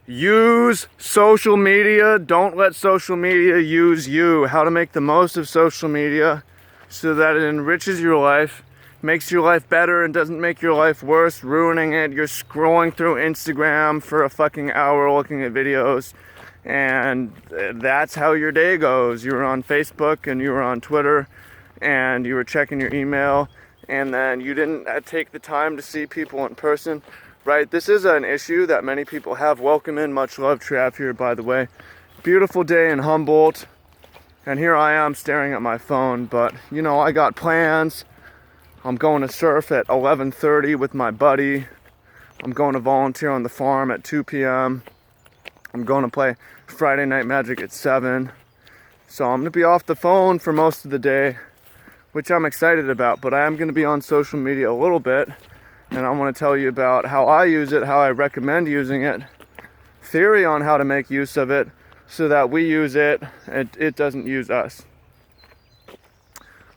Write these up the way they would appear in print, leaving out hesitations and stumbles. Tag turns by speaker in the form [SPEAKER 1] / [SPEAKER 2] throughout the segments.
[SPEAKER 1] Use social media. Don't let social media use you. How to make the most of social media so that it enriches your life, makes your life better, and doesn't make your life worse, ruining it. You're scrolling through Instagram for a fucking hour looking at videos, and that's how your day goes. You were on Facebook and you were on Twitter and you were checking your email, and then you didn't take the time to see people in person. Right, this is an issue that many people have. Welcome in, much love, Trav here, by the way. Beautiful day in Humboldt, and here I am staring at my phone, but you know, I got plans. I'm going to surf at 11:30 with my buddy. I'm going to volunteer on the farm at 2 p.m. I'm going to play Friday Night Magic at 7. So I'm going to be off the phone for most of the day, which I'm excited about, but I am going to be on social media a little bit. And I want to tell you about how I use it, how I recommend using it, theory on how to make use of it so that we use it and it doesn't use us.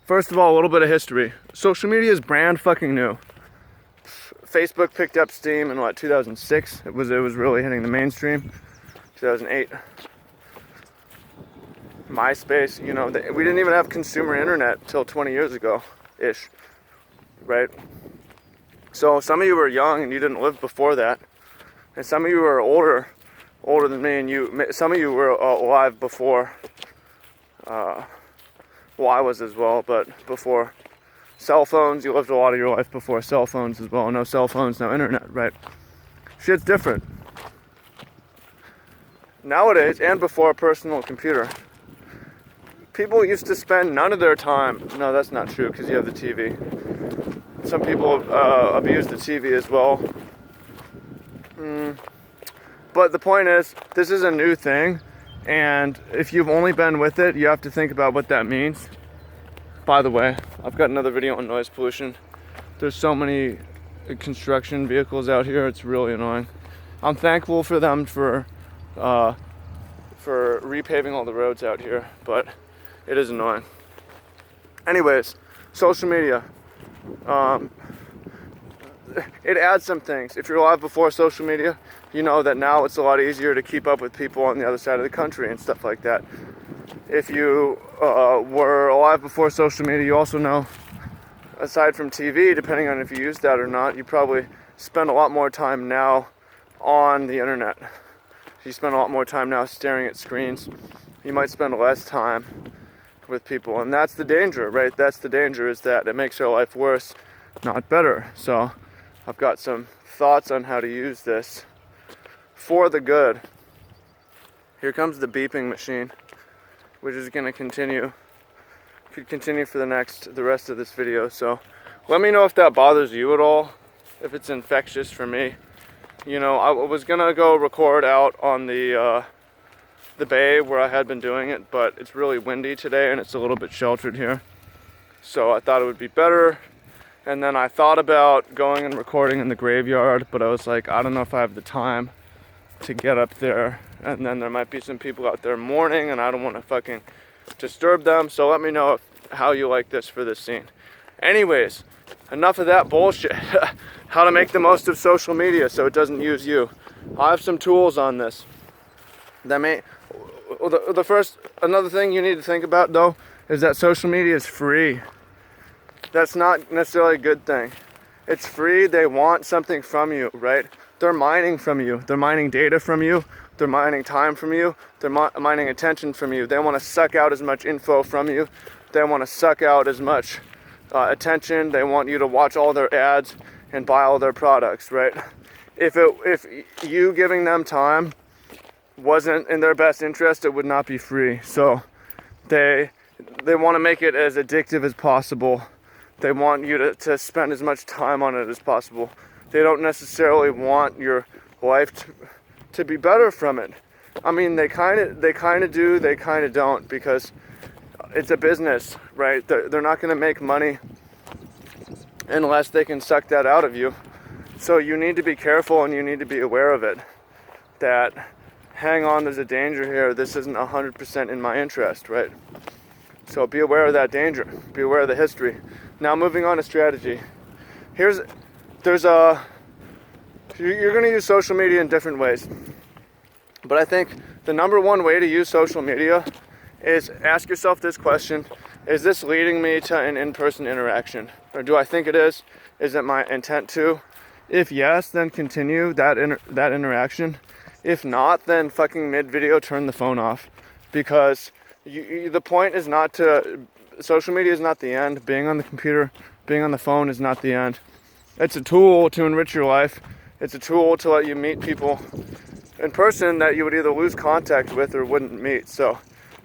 [SPEAKER 1] First of all, a little bit of history. Social media is brand fucking new. Facebook picked up steam in 2006? It was really hitting the mainstream. 2008. MySpace, you know, we didn't even have consumer internet till 20 years ago-ish, right? So some of you were young and you didn't live before that, and some of you were older than me, and some of you were alive before. Well, I was as well, but before cell phones, you lived a lot of your life before cell phones as well. No cell phones, no internet, right? Shit's different nowadays, and before a personal computer. People used to spend none of their time. No, that's not true because you have the TV. Some people abuse the TV as well. But the point is, this is a new thing, and if you've only been with it, you have to think about what that means. By the way, I've got another video on noise pollution. There's so many construction vehicles out here, it's really annoying. I'm thankful for them for repaving all the roads out here, but it is annoying. Anyways, social media. It adds some things. If you're alive before social media, you know that now it's a lot easier to keep up with people on the other side of the country and stuff like that. If you were alive before social media, you also know, aside from TV, depending on if you use that or not, you probably spend a lot more time now on the internet. You spend a lot more time now staring at screens. You might spend less time with people, and that's the danger, right? That's the danger, is that it makes our life worse, not better. So I've got some thoughts on how to use this for the good. Here comes the beeping machine, which is going to could continue for the rest of this video. So let me know if that bothers you at all, if it's infectious for me. You know, I was gonna go record out on the bay where I had been doing it, but it's really windy today and it's a little bit sheltered here. So I thought it would be better. And then I thought about going and recording in the graveyard, but I was like, I don't know if I have the time to get up there. And then there might be some people out there mourning and I don't want to fucking disturb them. So let me know how you like this for this scene. Anyways, enough of that bullshit. How to make the most of social media so it doesn't use you. I have some tools on this. Another thing you need to think about though is that social media is free. That's not necessarily a good thing. It's free, they want something from you, right? They're mining from you. They're mining data from you. They're mining time from you. They're mining attention from you. They want to suck out as much info from you. They want to suck out as much attention. They want you to watch all their ads and buy all their products, right? If you giving them time wasn't in their best interest, it would not be free. So they want to make it as addictive as possible. They want you to spend as much time on it as possible. They don't necessarily want your life to be better from it. I mean, they kind of do, they kind of don't, because it's a business, right? They're not going to make money unless they can suck that out of you. So you need to be careful and you need to be aware of it. That, hang on, there's a danger here. This isn't 100% in my interest, right? So be aware of that danger. Be aware of the history. Now moving on to strategy. You're going to use social media in different ways. But I think the number one way to use social media is ask yourself this question: is this leading me to an in-person interaction? Or do I think it is? Is it my intent to? If yes, then continue that interaction. If not, then fucking mid-video turn the phone off. Because the point is not to... Social media is not the end. Being on the computer, being on the phone is not the end. It's a tool to enrich your life. It's a tool to let you meet people in person that you would either lose contact with or wouldn't meet. So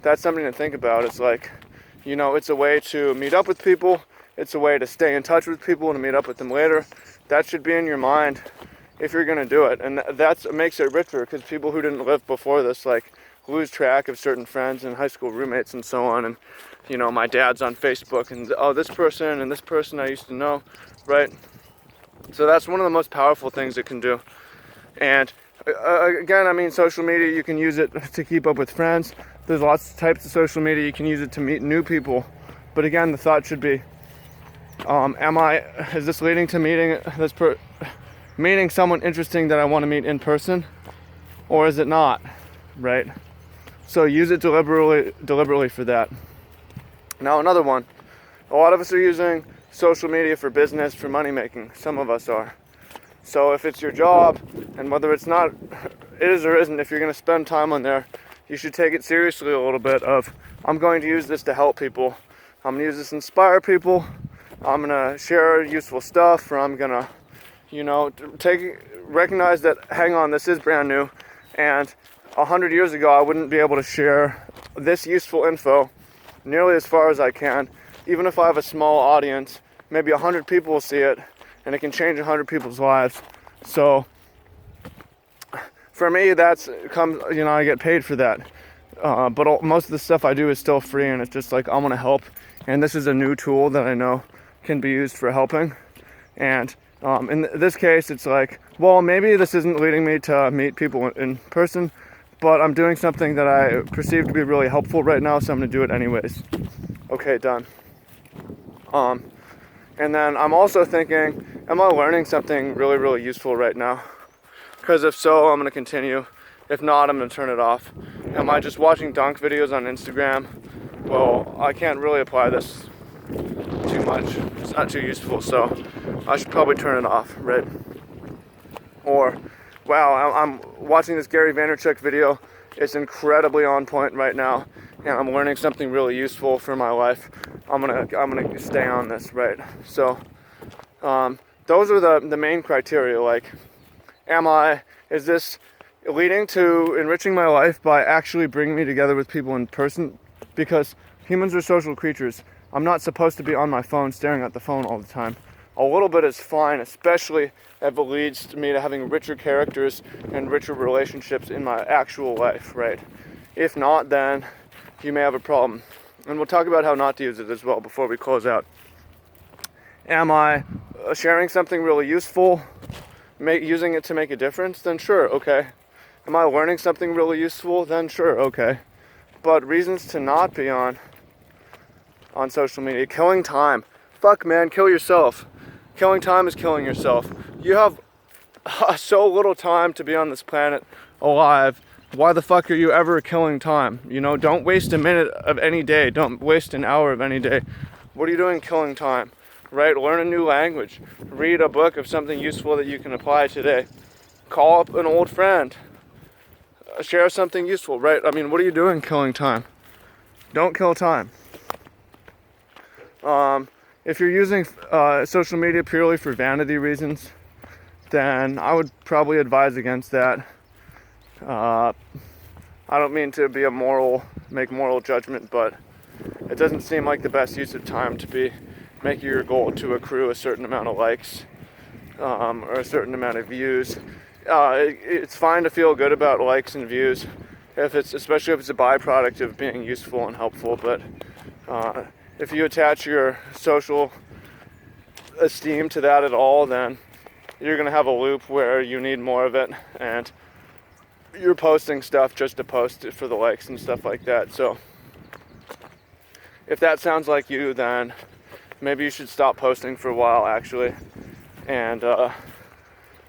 [SPEAKER 1] that's something to think about. It's like, you know, it's a way to meet up with people. It's a way to stay in touch with people and to meet up with them later. That should be in your mind if you're going to do it. And that makes it richer, because people who didn't live before this, like, lose track of certain friends and high school roommates and so on. And, you know, my dad's on Facebook and, oh, this person and this person I used to know, right? So that's one of the most powerful things it can do. And again, I mean, social media, you can use it to keep up with friends. There's lots of types of social media. You can use it to meet new people. But again, the thought should be, is this leading to meeting someone interesting that I want to meet in person, or is it not, right? So use it deliberately for that. Now another one, a lot of us are using social media for business, for money making. Some of us are. So if it's your job, and whether it's not, it is or isn't, if you're going to spend time on there, you should take it seriously a little bit of, I'm going to use this to help people. I'm going to use this to inspire people. I'm going to share useful stuff, or I'm going to, you know, recognize that, hang on, this is brand new. And 100 years ago, I wouldn't be able to share this useful info nearly as far as I can. Even if I have a small audience, maybe 100 people will see it, and it can change 100 people's lives. So for me, I get paid for that. But most of the stuff I do is still free, and it's just like, I want to help. And this is a new tool that I know can be used for helping. And in this case, it's like, well, maybe this isn't leading me to meet people in person, but I'm doing something that I perceive to be really helpful right now, so I'm going to do it anyways. Okay, done. And then I'm also thinking, am I learning something really, really useful right now? Because if so, I'm going to continue. If not, I'm going to turn it off. Am I just watching dunk videos on Instagram? Well, I can't really apply this too much. It's not too useful, so I should probably turn it off, right? Or, wow, I'm watching this Gary Vaynerchuk video. It's incredibly on point right now, and I'm learning something really useful for my life. I'm gonna stay on this, right? So, those are the main criteria. Like, is this leading to enriching my life by actually bringing me together with people in person? Because humans are social creatures. I'm not supposed to be on my phone staring at the phone all the time. A little bit is fine, especially if it leads to me to having richer characters and richer relationships in my actual life, right? If not, then you may have a problem. And we'll talk about how not to use it as well before we close out. Am I sharing something really useful, using it to make a difference? Then sure, okay. Am I learning something really useful? Then sure, okay. But reasons to not be on social media. Killing time. Fuck, man, kill yourself. Killing time is killing yourself. You have so little time to be on this planet alive. Why the fuck are you ever killing time? You know, don't waste a minute of any day. Don't waste an hour of any day. What are you doing killing time? Right? Learn a new language. Read a book of something useful that you can apply today. Call up an old friend. Share something useful, right? I mean, what are you doing killing time? Don't kill time. If you're using social media purely for vanity reasons, then I would probably advise against that. I don't mean to be make moral judgment, but it doesn't seem like the best use of time to be making your goal to accrue a certain amount of likes or a certain amount of views. It's fine to feel good about likes and views, especially if it's a byproduct of being useful and helpful, but if you attach your social esteem to that at all, then you're going to have a loop where you need more of it, and you're posting stuff just to post it for the likes and stuff like that. So if that sounds like you, then maybe you should stop posting for a while, actually, and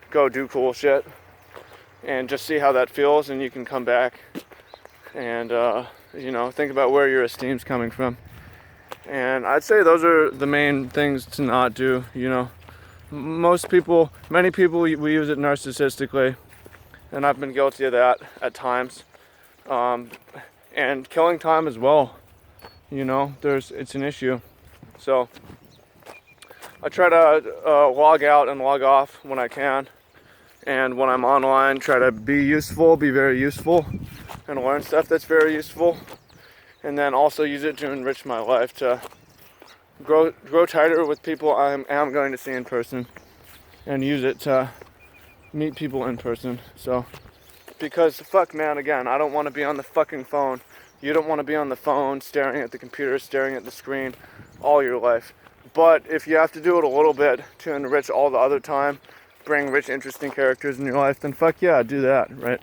[SPEAKER 1] go do cool shit. and just see how that feels, and you can come back and think about where your esteem's coming from. And I'd say those are the main things to not do. Many people, we use it narcissistically, and I've been guilty of that at times, and killing time as well. It's an issue. So I try to log out and log off when I can, and when I'm online, try to be very useful, and learn stuff that's very useful, and then also use it to enrich my life, to grow tighter with people I am going to see in person, and use it to meet people in person. So, because fuck man, again, I don't want to be on the fucking phone. You don't want to be on the phone, staring at the computer, staring at the screen all your life. But if you have to do it a little bit to enrich all the other time, bring rich, interesting characters in your life, then fuck yeah, do that, right?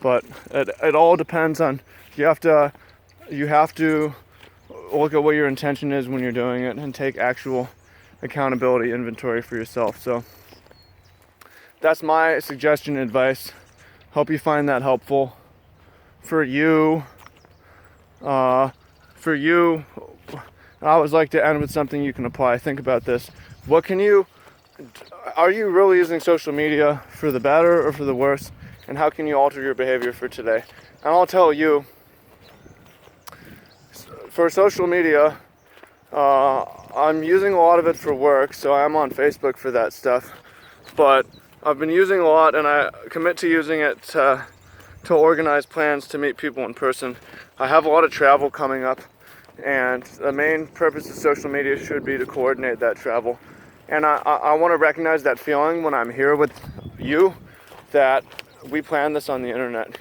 [SPEAKER 1] But it all depends on, you have to look at what your intention is when you're doing it, and take actual accountability inventory for yourself. So that's my suggestion and advice. Hope you find that helpful. For you, I always like to end with something you can apply. Think about this. Are you really using social media for the better or for the worse? And how can you alter your behavior for today? And I'll tell you, for social media, I'm using a lot of it for work, so I'm on Facebook for that stuff. But I've been using a lot, and I commit to using it to organize plans to meet people in person. I have a lot of travel coming up, and the main purpose of social media should be to coordinate that travel. And I want to recognize that feeling when I'm here with you, that we planned this on the internet.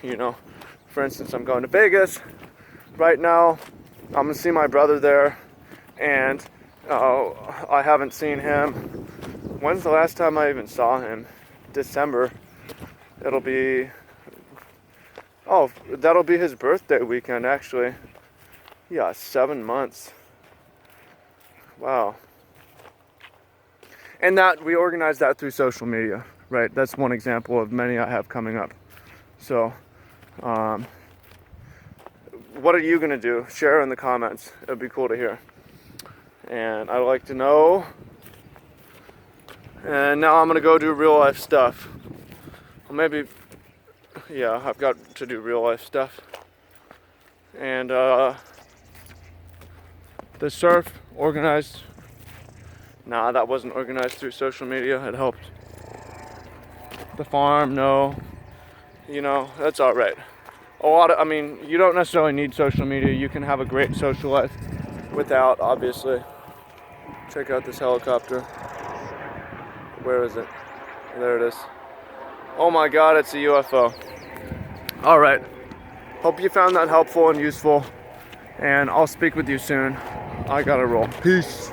[SPEAKER 1] For instance, I'm going to Vegas right now. I'm gonna see my brother there, and I haven't seen him. When's the last time I even saw him? December. That'll be his birthday weekend, actually. Yeah, 7 months. Wow. And that we organized that through social media, right? That's one example of many I have coming up. So, what are you gonna do? Share in the comments. It'd be cool to hear. And I'd like to know. And now I'm gonna go do real life stuff. Well, maybe, yeah, I've got to do real life stuff. And the surf organized. Nah, that wasn't organized through social media. It helped. The farm, no. That's all right. You don't necessarily need social media. You can have a great social life without, obviously. Check out this helicopter. Where is it? There it is. Oh my God, it's a UFO. All right. Hope you found that helpful and useful. And I'll speak with you soon. I gotta roll. Peace.